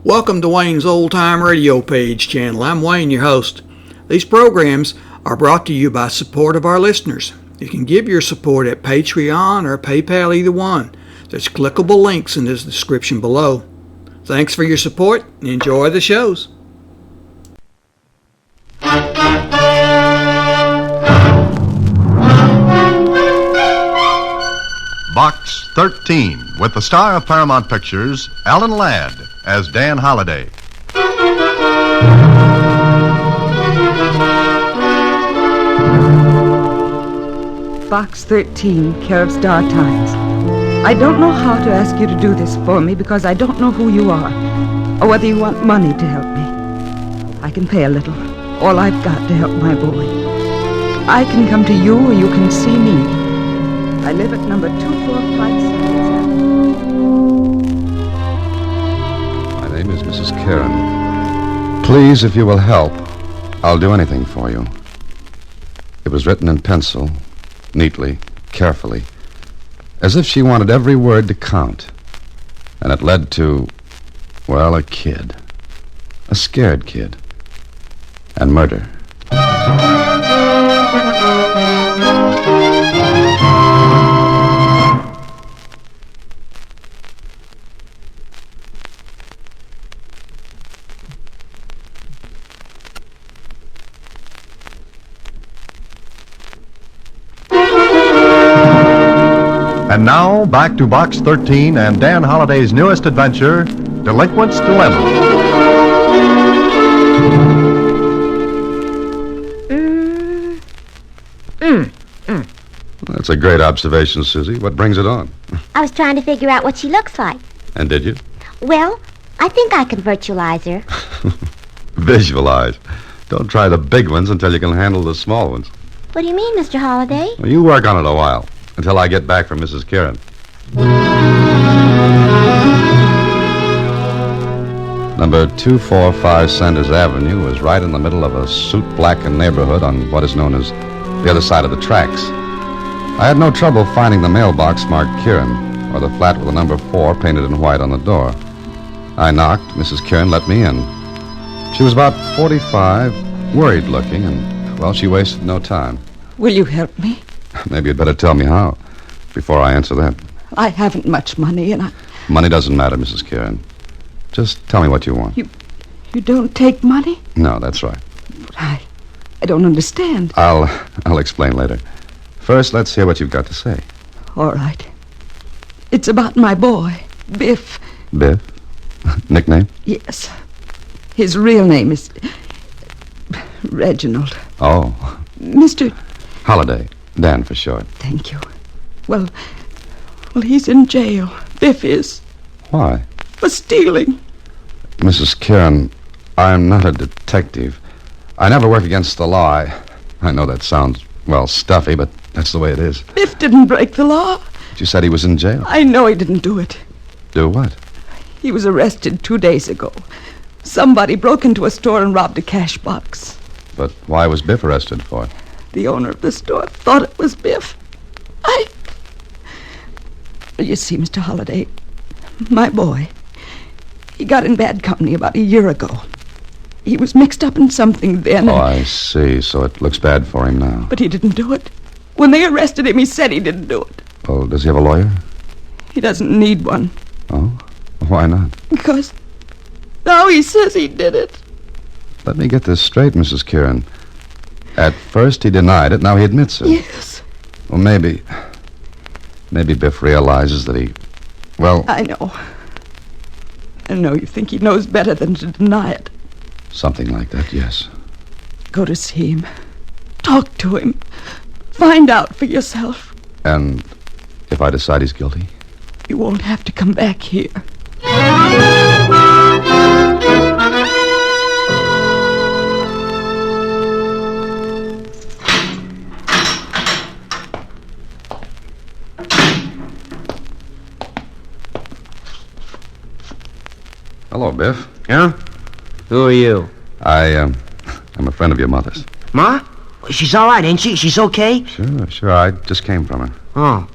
Welcome to Wayne's Old Time Radio Page channel. I'm Wayne, your host. These programs are brought to you by support of our listeners. You can give your support at Patreon or PayPal, either one. There's clickable links in the description below. Thanks for your support and enjoy the shows. Box 13, with the star of Paramount Pictures, Alan Ladd, as Dan Holliday. Box 13, care of Star Times. I don't know how to ask you to do this for me because I don't know who you are or whether you want money to help me. I can pay a little, all I've got to help my boy. I can come to you or you can see me. I live at number 2457. My name is Mrs Karren. Please, if you will help, I'll do anything for you. It was written in pencil, neatly, carefully, as if she wanted every word to count. And it led to, well, a kid. A scared kid. And murder. And now, back to Box 13 and Dan Holliday's newest adventure, Delinquent's Dilemma. That's a great observation, Susie. What brings it on? I was trying to figure out what she looks like. And did you? Well, I think I can virtualize her. Visualize. Don't try the big ones until you can handle the small ones. What do you mean, Mr. Holliday? Well, you work on it a while, until I get back from Mrs. Karren. Number 245 Sanders Avenue is right in the middle of a soot-blackened neighborhood on what is known as the other side of the tracks. I had no trouble finding the mailbox marked Karren, or the flat with the number 4 painted in white on the door. I knocked. Mrs. Karren let me in. She was about 45, worried-looking, and, well, she wasted no time. Will you help me? Maybe you'd better tell me how, before I answer that. I haven't much money, and Money doesn't matter, Mrs. Karren. Just tell me what you want. You don't take money? No, that's right. But I don't understand. I'll explain later. First, let's hear what you've got to say. All right. It's about my boy, Biff. Biff? Nickname? Yes. His real name is Reginald. Oh. Mr. Holliday. Dan for short. Thank you. Well, he's in jail. Biff is. Why? For stealing. Mrs. Karren, I'm not a detective. I never work against the law. I know that sounds, well, stuffy, but that's the way it is. Biff didn't break the law. But you said he was in jail. I know he didn't do it. Do what? He was arrested 2 days ago. Somebody broke into a store and robbed a cash box. But why was Biff arrested for it? The owner of the store thought it was Biff. You see, Mr. Holliday, my boy, he got in bad company about a year ago. He was mixed up in something then. Oh, I see. So it looks bad for him now. But he didn't do it. When they arrested him, he said he didn't do it. Well, does he have a lawyer? He doesn't need one. Oh? Why not? Because now he says he did it. Let me get this straight, Mrs. Karren. At first he denied it, now he admits it. Yes. Well, maybe Biff realizes that he, well... I know you think he knows better than to deny it. Something like that, yes. Go to see him. Talk to him. Find out for yourself. And if I decide he's guilty? You won't have to come back here. Hello, Biff. Yeah? Who are you? I'm a friend of your mother's. Ma? She's all right, ain't she? She's okay? Sure. I just came from her. Oh.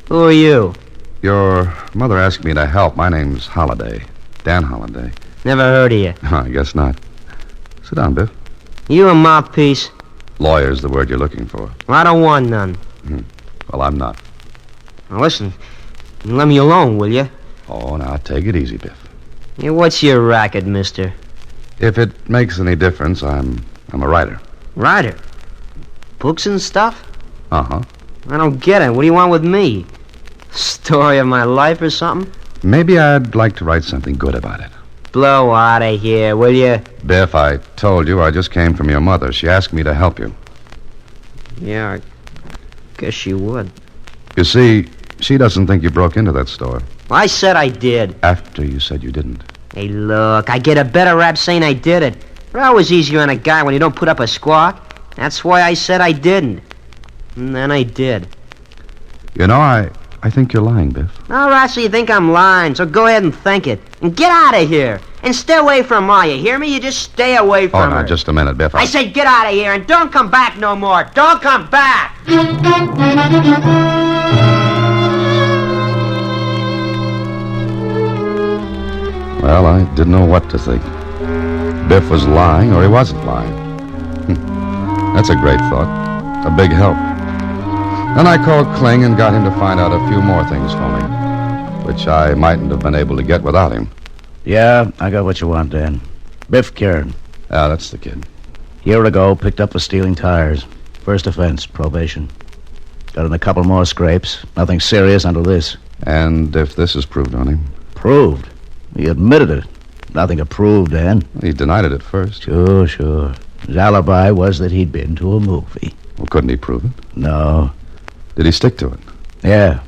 Who are you? Your mother asked me to help. My name's Holliday. Dan Holiday. Never heard of you. I guess not. Sit down, Biff. You a mouthpiece? Lawyer's the word you're looking for. I don't want none. Well, I'm not. Now listen, let me alone, will you? Oh, now, take it easy, Biff. Yeah, what's your racket, mister? If it makes any difference, I'm a writer. Writer? Books and stuff? Uh-huh. I don't get it. What do you want with me? Story of my life or something? Maybe I'd like to write something good about it. Blow out of here, will you? Biff, I told you I just came from your mother. She asked me to help you. Yeah, I guess she would. You see, she doesn't think you broke into that store. I said I did. After you said you didn't. Hey, look, I get a better rap saying I did it. But always easier on a guy when you don't put up a squawk. That's why I said I didn't. And then I did. You know, I think you're lying, Biff. All right, so you think I'm lying, so go ahead and think it. And get out of here. And stay away from Ma, you hear me? You just stay away from her. Oh, now, just a minute, Biff. I said get out of here and don't come back no more. Don't come back! Well, I didn't know what to think. Biff was lying or he wasn't lying. That's a great thought. A big help. Then I called Kling and got him to find out a few more things for me, which I mightn't have been able to get without him. Yeah, I got what you want, Dan. Biff Karren. Yeah, that's the kid. Year ago, picked up for stealing tires. First offense, probation. Got in a couple more scrapes. Nothing serious until this. And if this is proved on him? Proved? He admitted it. Nothing to prove, Dan. He denied it at first. Sure. His alibi was that he'd been to a movie. Well, couldn't he prove it? No. Did he stick to it? Yeah.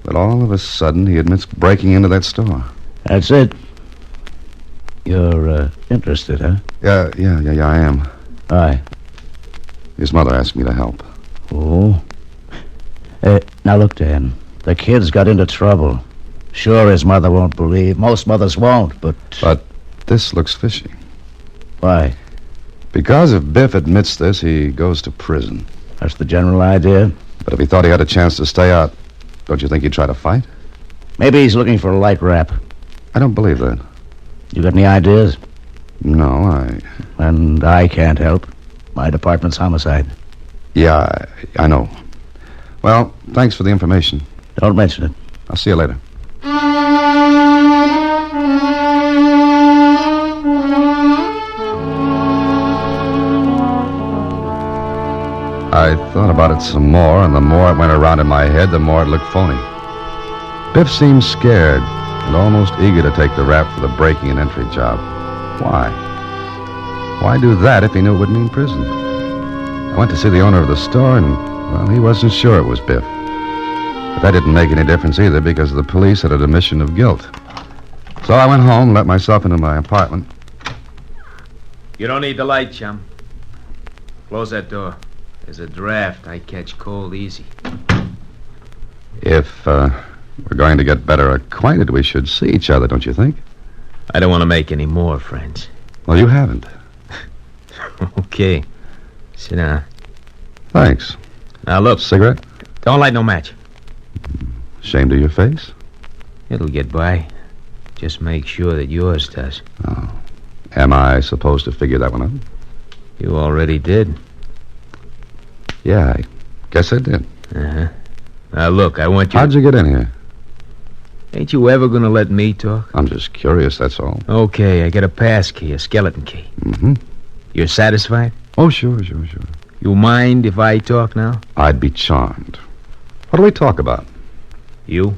But all of a sudden, he admits breaking into that store. That's it. You're, interested, huh? Yeah, I am. Aye. His mother asked me to help. Oh. Now look, Dan. The kid's got into trouble. Sure, his mother won't believe. Most mothers won't, but... But this looks fishy. Why? Because if Biff admits this, he goes to prison. That's the general idea. But if he thought he had a chance to stay out, don't you think he'd try to fight? Maybe he's looking for a light rap. I don't believe that. You got any ideas? No, And I can't help. My department's homicide. Yeah, I know. Well, thanks for the information. Don't mention it. I'll see you later. I thought about it some more, and the more it went around in my head, the more it looked phony. Biff seemed scared and almost eager to take the rap for the breaking and entry job. Why? Why do that if he knew it would mean prison? I went to see the owner of the store, and, well, he wasn't sure it was Biff. But that didn't make any difference either, because the police had an admission of guilt. So I went home, let myself into my apartment. You don't need the light, chum. Close that door. There's a draft. I catch cold easy. If we're going to get better acquainted, we should see each other, don't you think? I don't want to make any more friends. Well, you haven't. Okay. Sit down. Thanks. Now, look. Cigarette? Don't light no match. Ashamed of your face? It'll get by. Just make sure that yours does. Oh. Am I supposed to figure that one out? You already did. Yeah, I guess I did. Uh-huh. Now, look, I want you... How'd you get in here? Ain't you ever gonna let me talk? I'm just curious, that's all. Okay, I got a pass key, a skeleton key. Mm-hmm. You're satisfied? Oh, sure. You mind if I talk now? I'd be charmed. What do we talk about? You?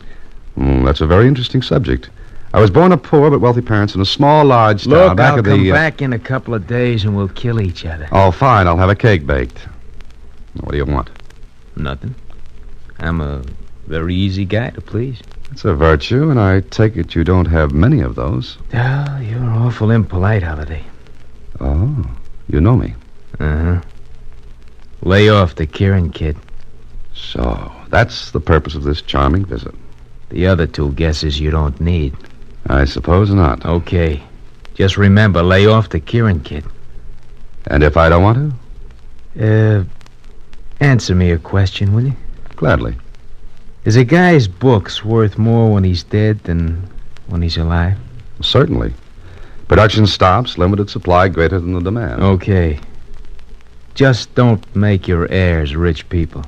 That's a very interesting subject. I was born of poor but wealthy parents in a small, large town. Look, I'll come back in a couple of days and we'll kill each other. Oh, fine. I'll have a cake baked. What do you want? Nothing. I'm a very easy guy to please. It's a virtue, and I take it you don't have many of those. Oh, you're awful impolite, Holiday. Oh, you know me. Uh-huh. Lay off the Karren kid. So, that's the purpose of this charming visit. The other two guesses you don't need. I suppose not. Okay. Just remember, lay off the Karren kid. And if I don't want to? Answer me a question, will you? Gladly. Is a guy's books worth more when he's dead than when he's alive? Certainly. Production stops, limited supply greater than the demand. Okay. Just don't make your heirs rich people.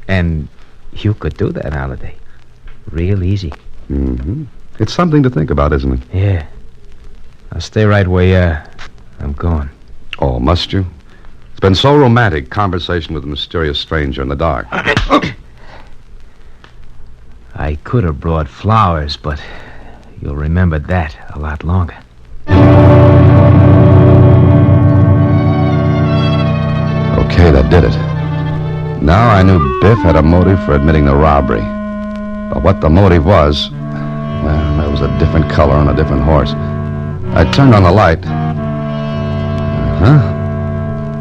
And you could do that, Holiday. Real easy. Mm-hmm. It's something to think about, isn't it? Yeah. I'll stay right where you are. I'm going. Oh, must you? It's been so romantic, conversation with a mysterious stranger in the dark. I could have brought flowers, but you'll remember that a lot longer. Okay, that did it. Now I knew Biff had a motive for admitting the robbery. But what the motive was, well, that was a different color on a different horse. I turned on the light.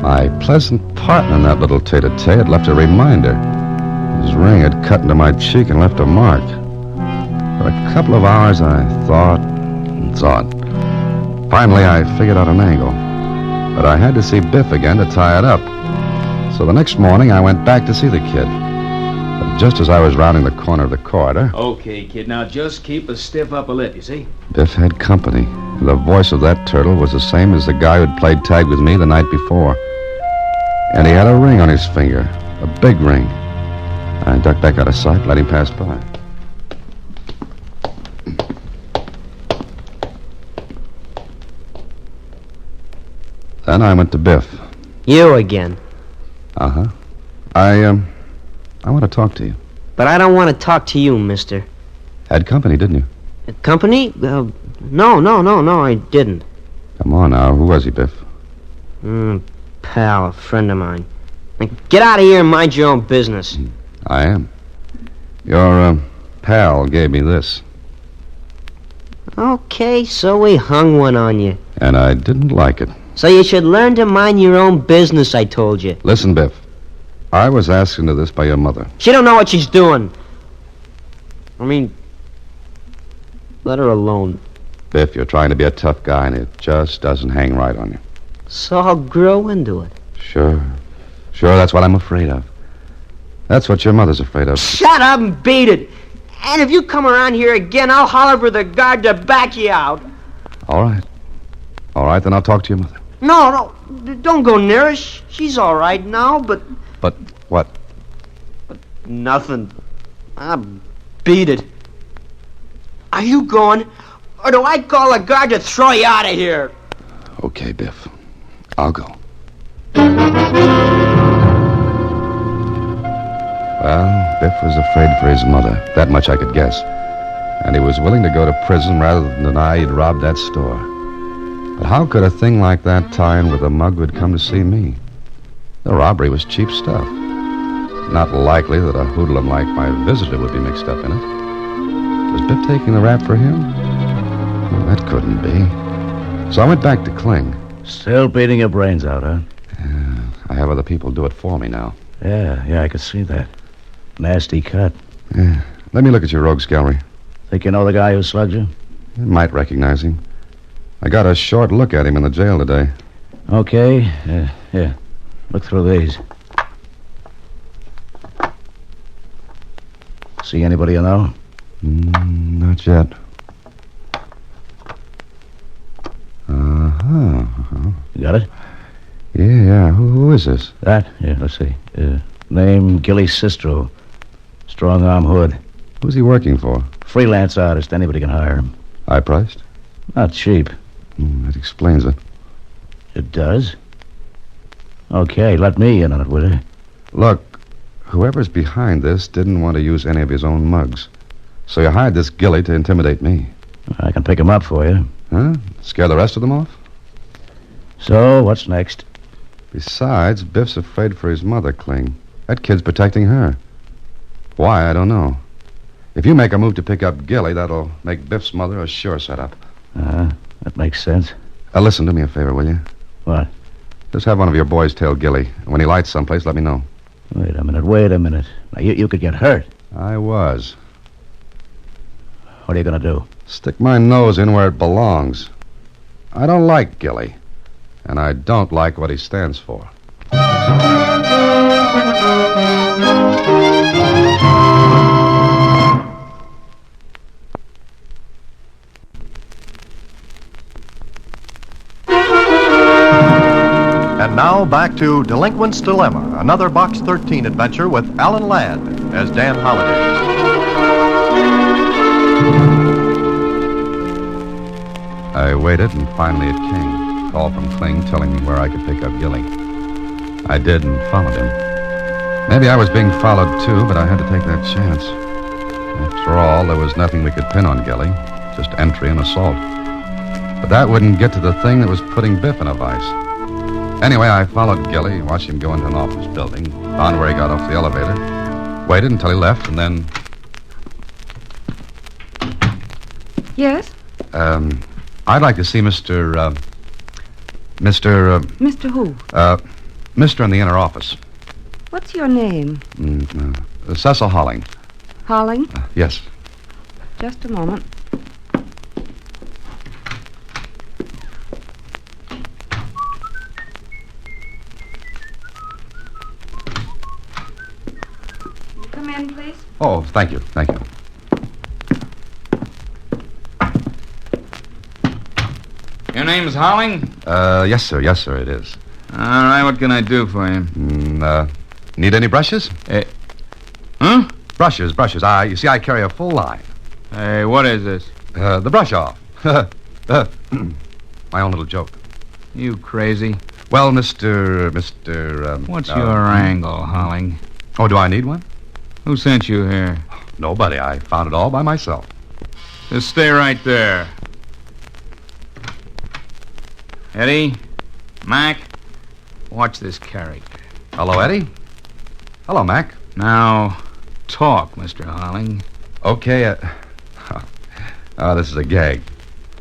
My pleasant partner in that little tete-a-tete had left a reminder. His ring had cut into my cheek and left a mark. For a couple of hours, I thought and thought. Finally, I figured out an angle. But I had to see Biff again to tie it up. So the next morning, I went back to see the kid. But just as I was rounding the corner of the corridor... Okay, kid, now just keep a stiff upper lip, you see? Biff had company. The voice of that turtle was the same as the guy who'd played tag with me the night before. And he had a ring on his finger. A big ring. I ducked back out of sight, let him pass by. Then I went to Biff. You again. Uh-huh. I want to talk to you. But I don't want to talk to you, mister. Had company, didn't you? Company? No, I didn't. Come on now. Who was he, Biff? Pal, a friend of mine. Now, get out of here and mind your own business. I am. Your, pal gave me this. Okay, so we hung one on you. And I didn't like it. So you should learn to mind your own business, I told you. Listen, Biff. I was asked into this by your mother. She don't know what she's doing. I mean, let her alone. Biff, you're trying to be a tough guy, and it just doesn't hang right on you. So I'll grow into it. Sure, that's what I'm afraid of. That's what your mother's afraid of. Shut up and beat it. And if you come around here again, I'll holler for the guard to back you out. All right, then I'll talk to your mother. No, don't go near her. She's all right now, but... But what? Nothing. I'll beat it. Are you going, or do I call the guard to throw you out of here? Okay, Biff. I'll go. Well, Biff was afraid for his mother. That much I could guess. And he was willing to go to prison rather than deny he'd robbed that store. But how could a thing like that tie in with a mug who'd come to see me? The robbery was cheap stuff. Not likely that a hoodlum like my visitor would be mixed up in it. Was Biff taking the rap for him? Well, that couldn't be. So I went back to Kling. Still beating your brains out, huh? Yeah, I have other people do it for me now. Yeah, I could see that. Nasty cut. Yeah. Let me look at your rogues gallery. Think you know the guy who slugged you? You might recognize him. I got a short look at him in the jail today. Okay. Here. Look through these. See anybody you know? Not yet. You got it? Yeah. Who is this? That? Yeah, let's see. Name Gilly Sistro. Strong arm hood. Who's he working for? Freelance artist. Anybody can hire him. High priced? Not cheap. That explains it. It does? Okay, let me in on it, will you? Look, whoever's behind this didn't want to use any of his own mugs. So you hired this Gilly to intimidate me. I can pick him up for you. Huh? Scare the rest of them off? So, what's next? Besides, Biff's afraid for his mother, Kling. That kid's protecting her. Why, I don't know. If you make a move to pick up Gilly, that'll make Biff's mother a sure setup. That makes sense. Listen, do me a favor, will you? What? Just have one of your boys tail Gilly. And when he lights someplace, let me know. Wait a minute. Now, you could get hurt. I was. What are you going to do? Stick my nose in where it belongs. I don't like Gilly. And I don't like what he stands for. And now back to Delinquent's Dilemma, another Box 13 adventure with Alan Ladd as Dan Holliday. I waited, and finally it came. Call from Kling telling me where I could pick up Gilly. I did and followed him. Maybe I was being followed too, but I had to take that chance. After all, there was nothing we could pin on Gilly, just entry and assault. But that wouldn't get to the thing that was putting Biff in a vice. Anyway, I followed Gilly, watched him go into an office building, found where he got off the elevator, waited until he left, and then... Yes? I'd like to see Mr. Mr. who? Mr. in the inner office. What's your name? Cecil Holling. Holling? Yes. Just a moment. Come in, please. Oh, thank you. Thank you. Your name's Holling? Yes, sir. Yes, sir, it is. All right, what can I do for you? Need any brushes? Huh? Brushes. You see, I carry a full line. Hey, what is this? The brush off. My own little joke. You crazy? Well, What's your angle, Holling? Oh, do I need one? Who sent you here? Nobody. I found it all by myself. Just stay right there. Eddie? Mac? Watch this character. Hello, Eddie. Hello, Mac. Now, talk, Mr. Holling. Okay, this is a gag.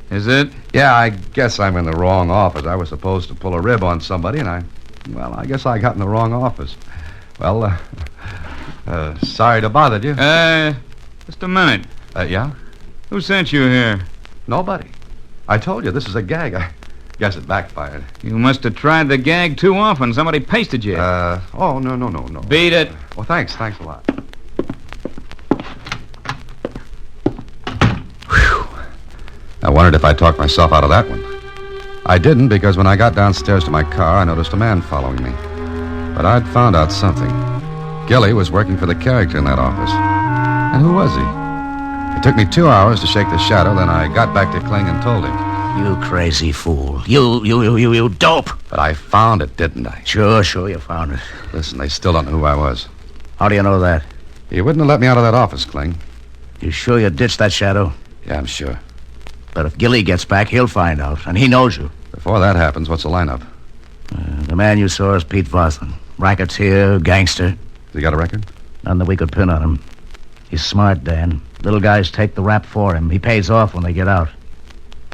Is it? Yeah, I guess I'm in the wrong office. I was supposed to pull a rib on somebody, and I guess I got in the wrong office. Well, sorry to bother you. Just a minute. Yeah? Who sent you here? Nobody. I told you, this is a gag. I guess it backfired. You must have tried the gag too often. Somebody pasted you. No. Beat it. Well, thanks a lot. Whew. I wondered if I talked myself out of that one. I didn't, because when I got downstairs to my car, I noticed a man following me. But I'd found out something. Gilly was working for the character in that office. And who was he? It took me 2 hours to shake the shadow, then I got back to Kling and told him. You crazy fool. You dope. But I found it, didn't I? Sure, you found it. Listen, they still don't know who I was. How do you know that? He wouldn't have let me out of that office, Kling. You sure you ditched that shadow? Yeah, I'm sure. But if Gilly gets back, he'll find out, and he knows you. Before that happens, what's the lineup? The man you saw is Pete Voslin. Racketeer, gangster. Has he got a record? None that we could pin on him. He's smart, Dan. Little guys take the rap for him. He pays off when they get out.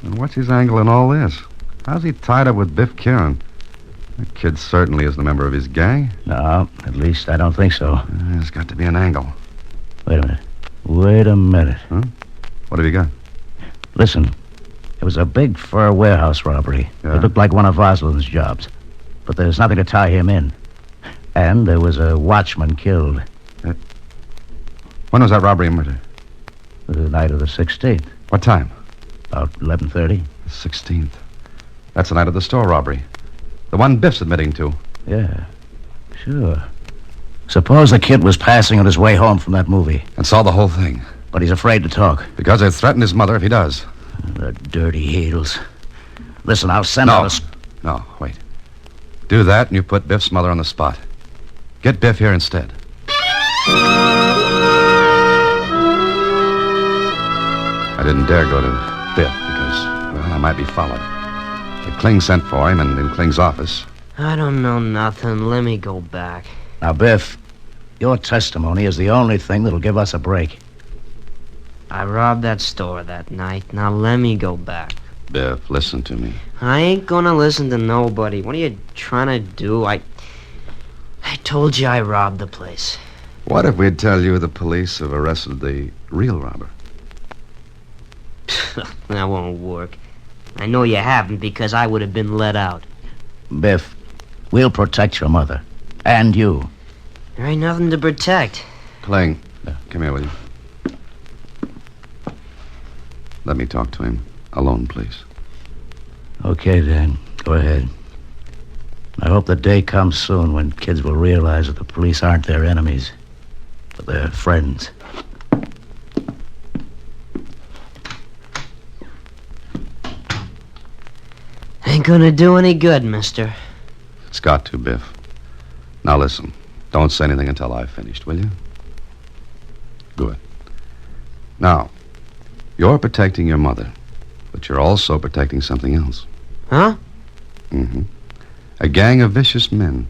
And what's his angle in all this? How's he tied up with Biff Karren? That kid certainly isn't a member of his gang. No, at least I don't think so. There's got to be an angle. Wait a minute. Huh? What have you got? Listen, it was a big fur warehouse robbery. Yeah. It looked like one of Voslin's jobs. But there's nothing to tie him in. And there was a watchman killed. When was that robbery and murder? The night of the 16th. What time? About 11:30. The 16th. That's the night of the store robbery. The one Biff's admitting to. Yeah, sure. Suppose the kid was passing on his way home from that movie. And saw the whole thing. But he's afraid to talk. Because they threatened his mother if he does. The dirty heels. Listen, I'll send out a... No, wait. Do that and you put Biff's mother on the spot. Get Biff here instead. I didn't dare go to Biff because, I might be followed. If Kling sent for him and in Kling's office. I don't know nothing. Let me go back. Now, Biff, your testimony is the only thing that'll give us a break. I robbed that store that night. Now let me go back. Biff, listen to me. I ain't gonna listen to nobody. What are you trying to do? I told you I robbed the place. What if we'd tell you the police have arrested the real robber? That won't work. I know you haven't because I would have been let out. Biff, we'll protect your mother. And you. There ain't nothing to protect. Kling, come here, will you? Let me talk to him. Alone, please. Okay, Dan. Go ahead. I hope the day comes soon when kids will realize that the police aren't their enemies, but their friends. Ain't gonna do any good, mister. It's got to, Biff. Now listen, don't say anything until I've finished, will you? Good. Now, you're protecting your mother, but you're also protecting something else. Huh? Mm-hmm. A gang of vicious men.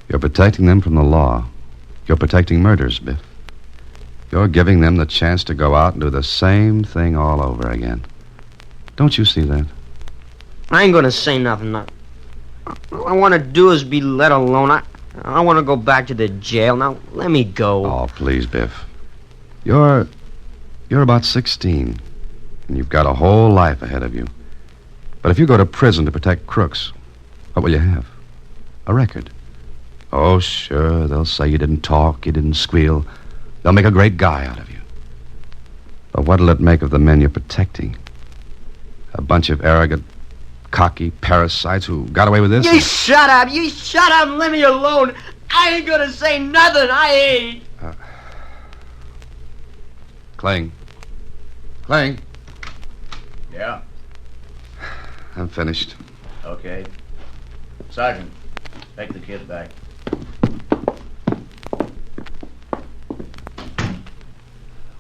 You're protecting them from the law. You're protecting murders, Biff. You're giving them the chance to go out and do the same thing all over again. Don't you see that? I ain't gonna say nothing. All I want to do is be let alone. I want to go back to the jail. Now, let me go. Oh, please, Biff. You're about 16, and you've got a whole life ahead of you. But if you go to prison to protect crooks, what will you have? A record. Oh, sure, they'll say you didn't talk, you didn't squeal. They'll make a great guy out of you. But what'll it make of the men you're protecting? A bunch of arrogant, cocky parasites who got away with this? You shut up! You shut up and leave me alone! I ain't gonna say nothing, I ain't! Cling. Cling. Yeah? I'm finished. Okay. Sergeant, take the kid back.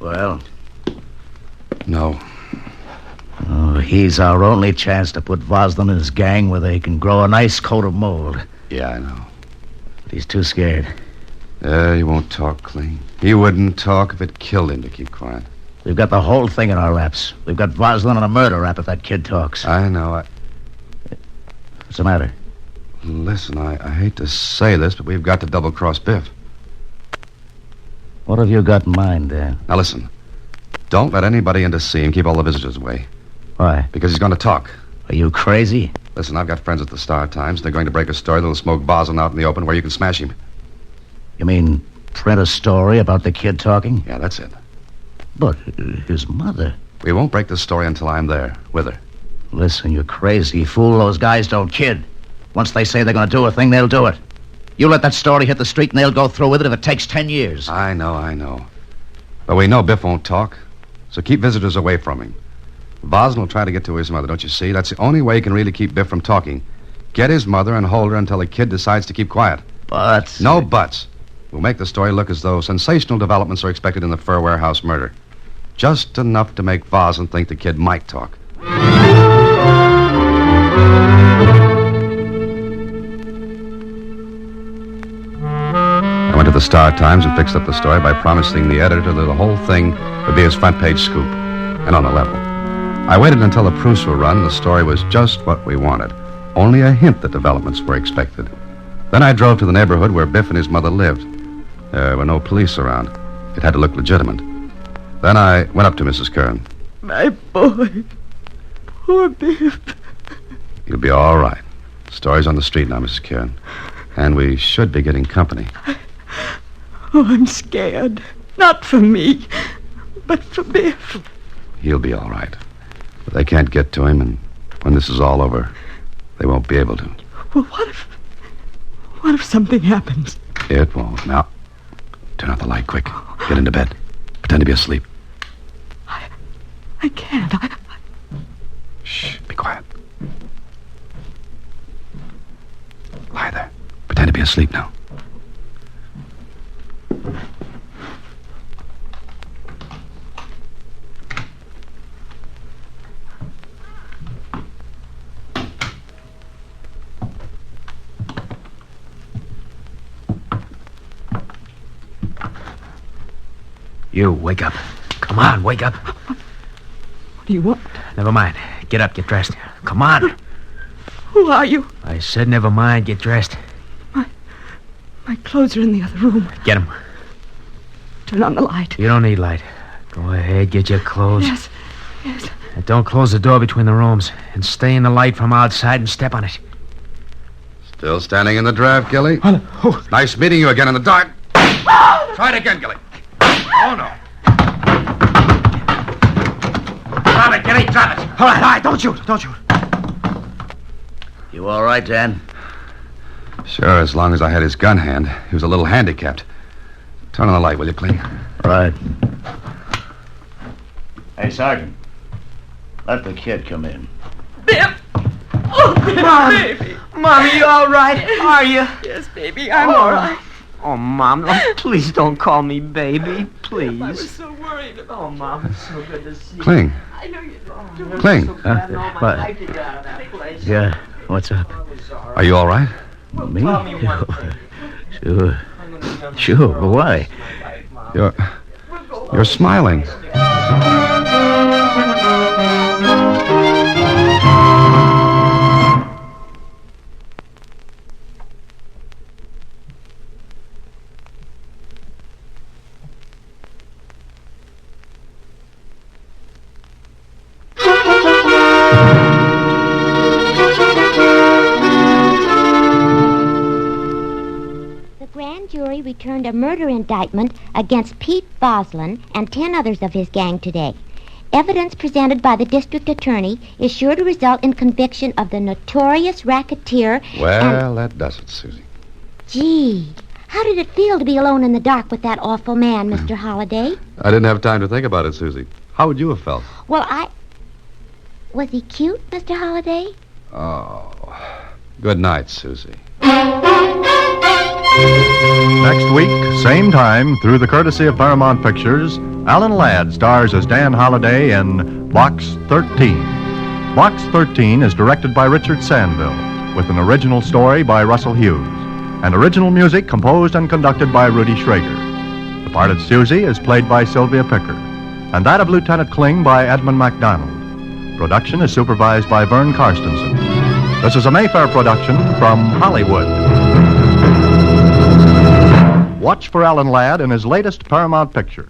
Well? No. Oh, he's our only chance to put Voslin and his gang where they can grow a nice coat of mold. Yeah, I know. But he's too scared. He won't talk, Cling. He wouldn't talk if it killed him to keep quiet. We've got the whole thing in our laps. We've got Voslin on a murder rap if that kid talks. I know. What's the matter? Listen, I hate to say this, but we've got to double-cross Biff. What have you got in mind, Dan? Now, listen. Don't let anybody in to see him. Keep all the visitors away. Why? Because he's going to talk. Are you crazy? Listen, I've got friends at the Star-Times. They're going to break a story that'll smoke Voslin out in the open where you can smash him. You mean print a story about the kid talking? Yeah, that's it. But his mother... We won't break the story until I'm there, with her. Listen, you're crazy, fool. Those guys don't kid. Once they say they're going to do a thing, they'll do it. You let that story hit the street and they'll go through with it if it takes 10 years. I know. But we know Biff won't talk, so keep visitors away from him. Voslin will try to get to his mother, don't you see? That's the only way he can really keep Biff from talking. Get his mother and hold her until the kid decides to keep quiet. But... No buts. We'll make the story look as though sensational developments are expected in the fur warehouse murder. Just enough to make Voslin think the kid might talk. I went to the Star-Times and fixed up the story by promising the editor that the whole thing would be his front-page scoop, and on the level. I waited until the proofs were run. The story was just what we wanted. Only a hint that developments were expected. Then I drove to the neighborhood where Biff and his mother lived. There were no police around. It had to look legitimate. Then I went up to Mrs. Karren. My boy. Poor Biff. You'll be all right. The story's on the street now, Mrs. Karren. And we should be getting company. Oh, I'm scared. Not for me, but for Biff. He'll be all right. But they can't get to him, and when this is all over, they won't be able to. Well, what if something happens? It won't. Now, turn out the light quick. Get into bed. Pretend to be asleep. I can't. Shh, be quiet. Lie there. Pretend to be asleep now. You, wake up. Come on, wake up. What do you want? Never mind. Get up, get dressed. Come on. Who are you? I said never mind, get dressed. My clothes are in the other room. Get them. Turn on the light. You don't need light. Go ahead, get your clothes. Yes. And don't close the door between the rooms. And stay in the light from outside and step on it. Still standing in the draft, Gilly? Oh. Nice meeting you again in the dark. Try it again, Gilly. Oh, no. Drop it, Gilly, drop it. All right, don't shoot. You all right, Dan? Sure, as long as I had his gun hand. He was a little handicapped. Turn on the light, will you, Kling? Right. Hey, Sergeant. Let the kid come in. Biff! Oh, Biff, baby. Mom, are you all right? Are you? Yes, baby, I'm all right. Oh, Mom, please don't call me baby. Please. I was so worried about Oh, Mom, it's so good to see you. Kling. I know you don't do Kling. What? Yeah, what's up? Are you all right? Me? Sure. Sure, but why? You're smiling. The grand jury returned a murder indictment against Pete Boslin and 10 others of his gang today. Evidence presented by the district attorney is sure to result in conviction of the notorious racketeer. Well, that does it, Susie. Gee, how did it feel to be alone in the dark with that awful man, Mr. Holliday? I didn't have time to think about it, Susie. How would you have felt? Well, Was he cute, Mr. Holliday? Oh. Good night, Susie. Next week, same time, through the courtesy of Paramount Pictures, Alan Ladd stars as Dan Holliday in Box 13. Box 13 is directed by Richard Sandville, with an original story by Russell Hughes, and original music composed and conducted by Rudy Schrager. The part of Susie is played by Sylvia Picker, and that of Lieutenant Kling by Edmund MacDonald. Production is supervised by Vern Karstensen. This is a Mayfair production from Hollywood. Watch for Alan Ladd in his latest Paramount picture.